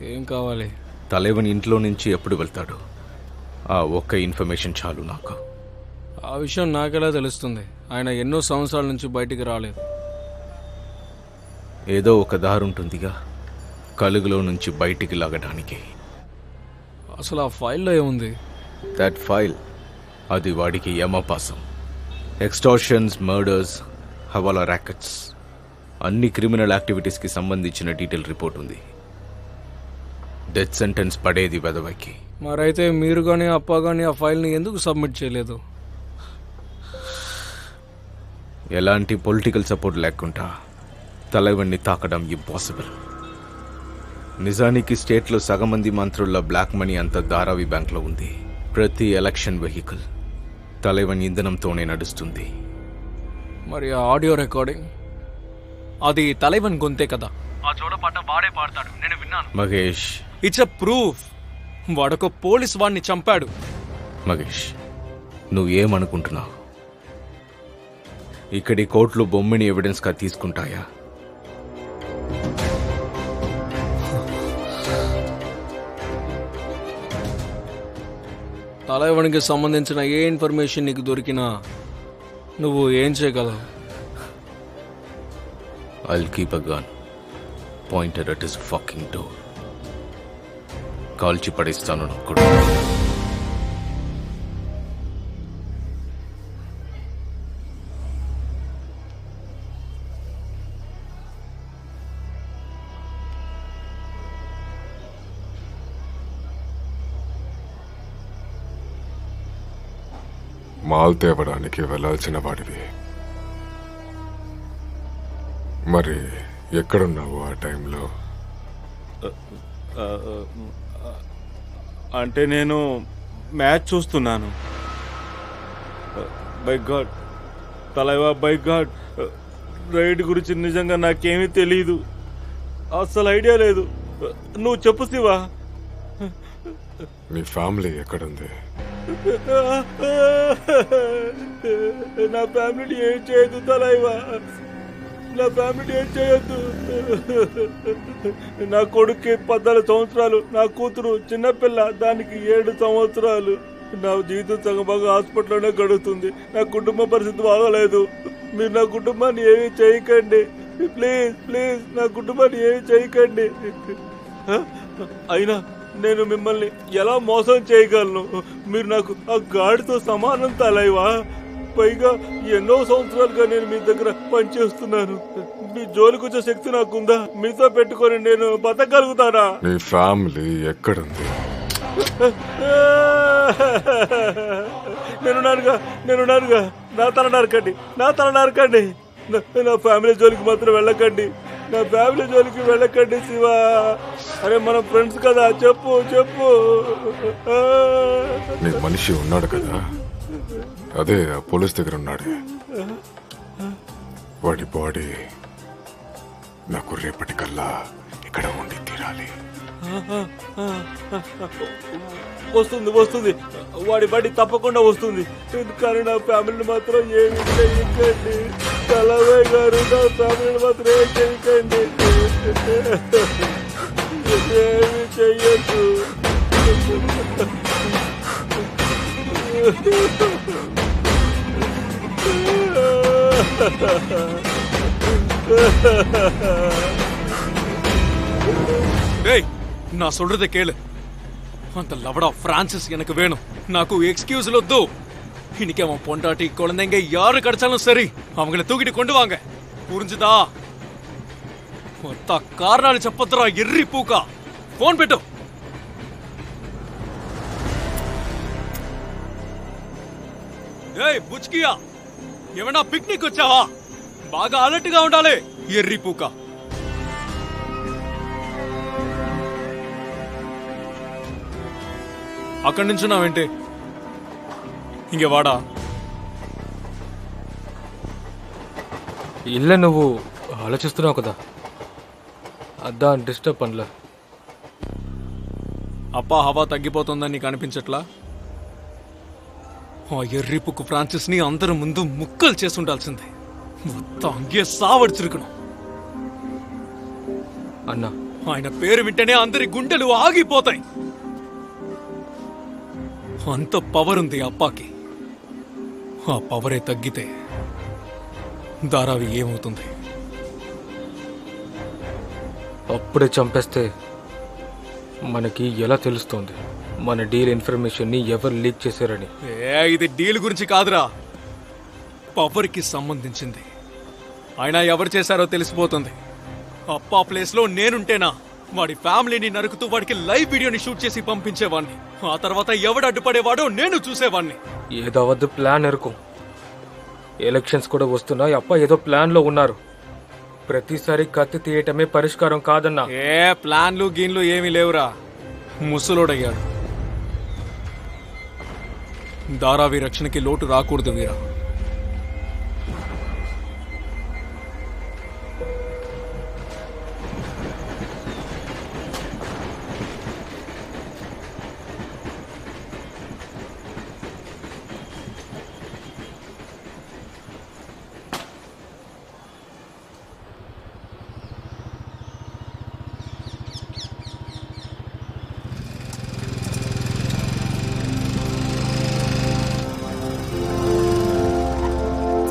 ఏం కావాలి? తలైవన్ ఇంట్లో నుంచి ఎప్పుడు వెళ్తాడు? ఆ ఒక్క ఇన్ఫర్మేషన్ చాలు నాకు. ఆ విషయం నాకెలా తెలుస్తుంది? ఆయన ఎన్నో సంవత్సరాల నుంచి బయటికి రాలేదు. ఏదో ఒక దారి ఉంటుందిగా కలుగులో నుంచి బయటికి లాగడానికి. అసలు ఆ ఫైల్లో ఏముంది? దట్ ఫైల్, అది వాడికి యమపాసం. ఎక్స్టార్షన్స్, మర్డర్స్, హవాలా ర్యాకెట్స్, అన్ని క్రిమినల్ యాక్టివిటీస్కి సంబంధించిన డీటెయిల్ రిపోర్ట్ ఉంది. డెత్ సెంటెన్స్ పడేది వెదవకి. మరైతే మీరు కానీ అప్ప కానీ ఆ ఫైల్ని ఎందుకు సబ్మిట్ చేయలేదు? ఎలాంటి పొలిటికల్ సపోర్ట్ లేకుండా తలైవన్ని తాకడం ఇంపాసిబుల్. నిజానికి స్టేట్లో సగం మంది మంత్రుల బ్లాక్ మనీ అంతా ధారావి బ్యాంక్లో ఉంది. ప్రతి ఎలక్షన్ వెహికల్ తలైవన్ ఇంధనంతోనే నడుస్తుంది. మరి ఆ ఆడియో రికార్డింగ్, అది తలైవన్ గొంతే కదా? ఆ జోడపాట వాడే పాడతాడు, నేను విన్నాను. Mahesh, it's a proof. వాడొక పోలీస్ వాడిని చంపాడు. మహేష్, నువ్వేమనుకుంటున్నావు? ఇక్కడి కోర్టులు బొమ్మిని ఎవిడెన్స్గా తీసుకుంటాయా? తలైవన్కి సంబంధించిన ఏ ఇన్ఫర్మేషన్ నీకు దొరికినా నువ్వు ఏం చేయగలవు? I'll keep a gun pointed at his fucking door. కాల్చి పడేస్తాను నాకు. మాల్ తేవడానికి వెళ్ళాల్సిన వాడివి, మరి ఎక్కడున్నావు ఆ టైంలో? అంటే నేను మ్యాచ్ చూస్తున్నాను. బై గాడ్ తలైవా, బై గాడ్, రైడ్ గురించి నిజంగా నాకేమీ తెలీదు, అసలు ఐడియా లేదు. నువ్వు చెప్పు శివా. మీ ఫ్యామిలీ ఎక్కడుంది? నా ఫ్యామిలీ ఏం చేయదు తలైవా, నా ఫ్యామిలీ ఏం చేయొద్దు. నా కొడుక్కి 14 సంవత్సరాలు, నా కూతురు చిన్నపిల్ల, దానికి 7 సంవత్సరాలు. నా జీవితం సగం బాగా హాస్పిటల్లోనే గడుస్తుంది. నా కుటుంబ పరిస్థితి బాగోలేదు. మీరు నా కుటుంబాన్ని ఏమీ చేయకండి ప్లీజ్, ప్లీజ్, నా కుటుంబాన్ని ఏమీ చేయకండి. అయినా నేను మిమ్మల్ని ఎలా మోసం చేయగలను? మీరు నాకు ఆ గాడితో సమానం తలైవా. పైగా ఎన్నో సంవత్సరాలుగా నేను మీ దగ్గర పనిచేస్తున్నాను. మీ జోలికి వచ్చే శక్తి నాకుందా? మీతో పెట్టుకొని నేను బతకగలుగుతానా? మీ ఫ్యామిలీ ఎక్కడుంది? నేనున్నానుగా. నా తల నరకండి. నా ఫ్యామిలీ జోలికి మాత్రం వెళ్ళకండి. నా ఫ్యామిలీ జోలికి వెళ్ళకండి శివా. అరే మనం ఫ్రెండ్స్ కదా, చెప్పు. నీ మనిషి ఉన్నాడు కదా, అదే ఆ పోలీస్ దగ్గర ఉన్నాడు. వాడి బాడీ నాకు రేపటికల్లా ఇక్కడ ఉండి తీరాలి. వస్తుంది. వాడి బాడీ తప్పకుండా వస్తుంది. కానీ నా ఫ్యామిలీని మాత్రం ఏమి చేయకండి తలవయ్య గారు. నా ఫ్యామిలీని మాత్రం ఏమి చేయకండి, ఏమి చెయ్యొద్దు. டேய், நான் சொல்றதை கேளு. அந்த லவடா பிரான்சிஸ் எனக்கு வேணும். నాకు எக்ஸ்கியூஸ்ல వద్దు. இன்னைக்கு அவன் பொண்டாட்டி குழந்தைங்க யாரு கிடைச்சாலும் சரி, அவங்கள தூக்கிட்டு கொண்டு வாங்க. புரிஞ்சுதா? మొత్త కారణాలు చెప్పొద్దురా ఎర్రి పూక. ఫోన్ పెట్టు. ఏయ్ బుచ్కియా, ఏమన్నా పిక్నిక్ వచ్చావా? బాగా అలర్ట్ గా ఉండాలి ఎర్రి పూక. అక్కడి నుంచి నావేంటి? ఇంకే వాడా இல்ல నువ్వు ఆలోచిస్తున్నావు కదా, అதான் డిస్టర్బ్ పనిలే. అప్పా హవా తగ్గిపోతుందని నీకు అనిపించట్లా? ఆ ఎర్రిపుక్కు ఫ్రాన్సిస్ ని అందరి ముందు ముక్కలు చేసి ఉండాల్సిందే. మొత్తం అంగే సావడిచిరుకணும். అన్నా ఆయన పేరు వింటేనే అందరి గుండెలు ఆగిపోతాయి. అంత పవర్ ఉంది అప్పాకి. ఆ పవరే తగ్గితే ధారావి ఏమవుతుంది? అప్పుడే చంపేస్తే మనకి ఎలా తెలుస్తుంది మన డీల్ ఇన్ఫర్మేషన్ని ఎవరు లీక్ చేశారని? ఇది డీల్ గురించి కాదురా, పవర్కి సంబంధించింది. అయినా ఎవరు చేశారో తెలిసిపోతుంది. అప్పా ప్లేస్లో నేనుంటేనా వాడి ఫ్యామిలీని నరుకుతూ వాడికి లైవ్ వీడియోని షూట్ చేసి పంపించేవాడిని. ఆ తర్వాత ఎవడు అడ్డుపడేవాడో నేను చూసేవాడిని. ఏదో అవద్దు ప్లాన్ ఎరుకు. ఎలక్షన్స్ కూడా వస్తున్నాయి. అప్ప ఏదో ప్లాన్లో ఉన్నారు. ప్రతిసారి కత్తి తీయటమే పరిష్కారం కాదన్నా. ప్లాన్లు గీన్లు ఏమీ లేవురా. ముసలోడయ్యాడు. ధారావి రక్షణకి లోటు రాకూడదు వీరా.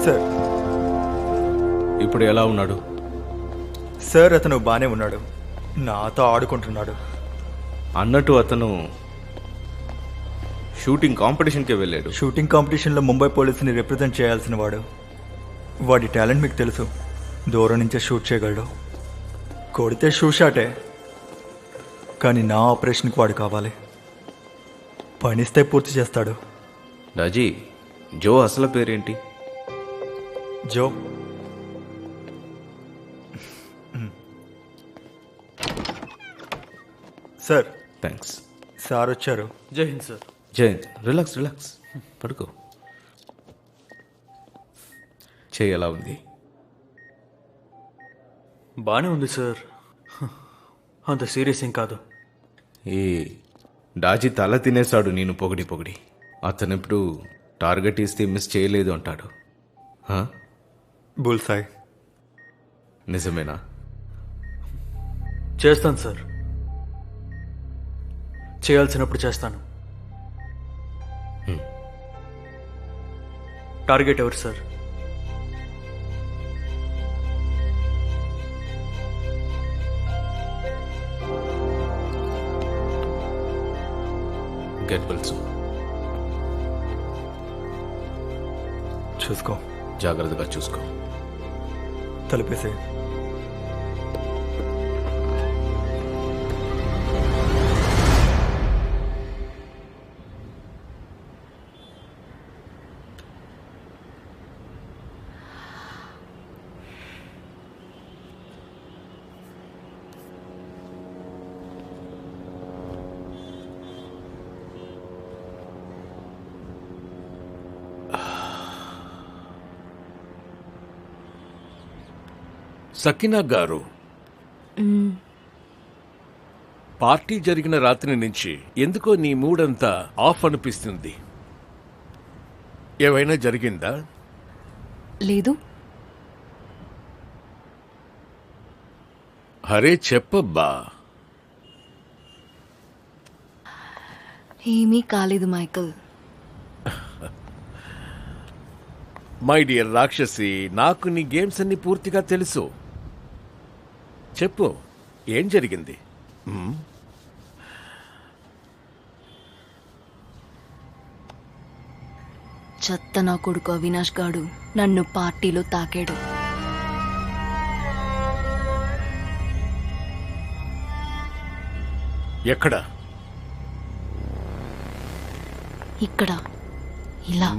సార్ ఇప్పుడు ఎలా ఉన్నాడు? సార్ అతను బాగానే ఉన్నాడు, నాతో ఆడుకుంటున్నాడు. అన్నట్టు అతను షూటింగ్ కాంపిటీషన్కే వెళ్ళాడు. షూటింగ్ కాంపిటీషన్లో ముంబై పోలీసుని రిప్రజెంట్ చేయాల్సిన వాడు. వాడి టాలెంట్ మీకు తెలుసు. దూరం నుంచే షూట్ చేయగలడు. కొడితే షూ షాటే, కానీ నా ఆపరేషన్కి వాడు కావాలి. పనిస్తే పూర్తి చేస్తాడు. రాజీ, జో అసలు పేరేంటి? జో. Sir thanks. సార్ వచ్చారు. జై హింద్ సార్. జయంత్, రిలాక్స్ రిలాక్స్, పడుకో. చెయ్యి ఎలా ఉంది? బాగానే ఉంది సార్, అంత సీరియస్ ఏం కాదు. ఈ డాజీ తల తినేశాడు నేను పొగిడి పొగిడి. అతను ఇప్పుడు టార్గెట్ ఇస్తే మిస్ చేయలేదు అంటాడు. హా? బుల్సాయ్. నిజమేనా? చేస్తాను సార్, చేయాల్సినప్పుడు చేస్తాను. టార్గెట్ ఎవరు సార్? Get wells. చూసుకో, జాగ్రత్తగా చూసుకో. తలుపేసే. సకీనా గారు, పార్టీ జరిగిన రాత్రి నుంచి ఎందుకో నీ మూడంతా ఆఫ్ అనిపిస్తుంది. ఏమైనా జరిగిందా? లేదు. అరే చెప్పబ్బా. ఏమీ కాలేదు మైకల్. మై డియర్ రాక్షసి, నాకు నీ గేమ్స్ అన్ని పూర్తిగా తెలుసు. చెప్పు, ఏం జరిగింది? చెత్త నా కొడుకు అవినాష్ గాడు నన్ను పార్టీలో తాకాడు. ఎక్కడ? ఇక్కడ, ఇలా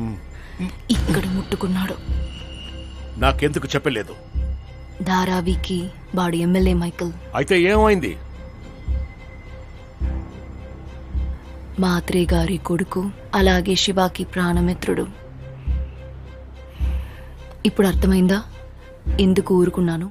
ఇక్కడ ముట్టుకున్నాడు. నాకెందుకు చెప్పలేదు? ధారావికి వాడు ఎమ్మెల్యే మైకల్. అయితే ఏమైంది? మాత్రే గారి కొడుకు, అలాగే శివాకి ప్రాణమిత్రుడు. ఇప్పుడు అర్థమైందా ఎందుకు ఊరుకున్నాను?